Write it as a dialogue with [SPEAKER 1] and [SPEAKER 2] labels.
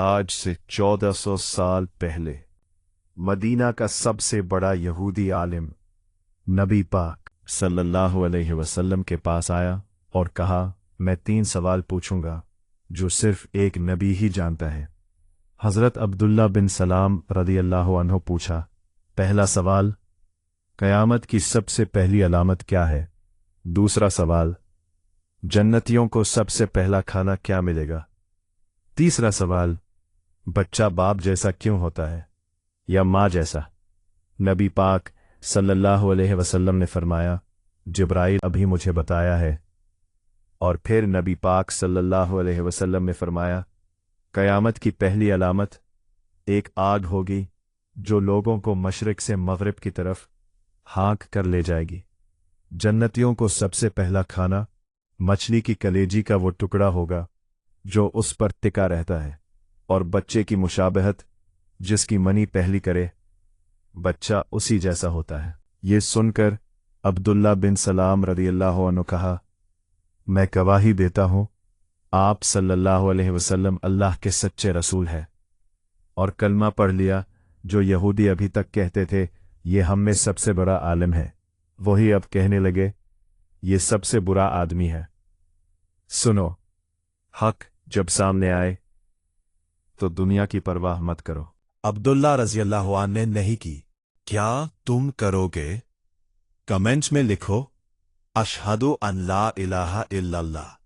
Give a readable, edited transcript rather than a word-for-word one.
[SPEAKER 1] आज से 1400 साल पहले मदीना का सबसे बड़ा यहूदी आलिम नबी पाक सल्लल्लाहु अलैहि वसल्लम के पास आया और कहा, मैं 3 सवाल पूछूंगा जो सिर्फ एक नबी ही जानता है। हज़रत अब्दुल्ला बिन सलाम रदियल्लाहु अन्हु पूछा, पहला सवाल, क़यामत की सबसे पहली अलामत क्या है? दूसरा सवाल, जन्नतियों को सबसे पहला खाना क्या मिलेगा? तीसरा सवाल, बच्चा बाप जैसा क्यों होता है या माँ जैसा? नबी पाक सल्लल्लाहु अलैहि वसल्लम ने फरमाया, जिब्राइल अभी मुझे बताया है। और फिर नबी पाक सल्लल्लाहु अलैहि वसल्लम ने फरमाया, क़यामत की पहली अलामत एक आग होगी जो लोगों को मशरिक से मग़रिब की तरफ हाँक कर ले जाएगी। जन्नतियों को सबसे पहला खाना मछली की कलेजी का वो टुकड़ा होगा जो उस पर टिका रहता है, और बच्चे की मुशाबहत जिसकी मनी पहली करे, बच्चा उसी जैसा होता है। ये सुनकर अब्दुल्ला बिन सलाम रदियल्लाहु अन्हु कहा, मैं गवाही देता हूँ आप सल्लल्लाहु अलैहि वसल्लम अल्लाह के सच्चे रसूल हैं। और कलमा पढ़ लिया। जो यहूदी अभी तक कहते थे ये हम में सबसे बड़ा आलिम है, वही अब कहने लगे ये सबसे बुरा आदमी है। सुनो, हक जब सामने आए तो दुनिया की परवाह मत करो।
[SPEAKER 2] अब्दुल्ला रज़ियल्लाहु अन्हु ने नहीं की। क्या तुम करोगे? कमेंट्स में लिखो, अशहदु अन ला इलाहा इल्लल्लाह।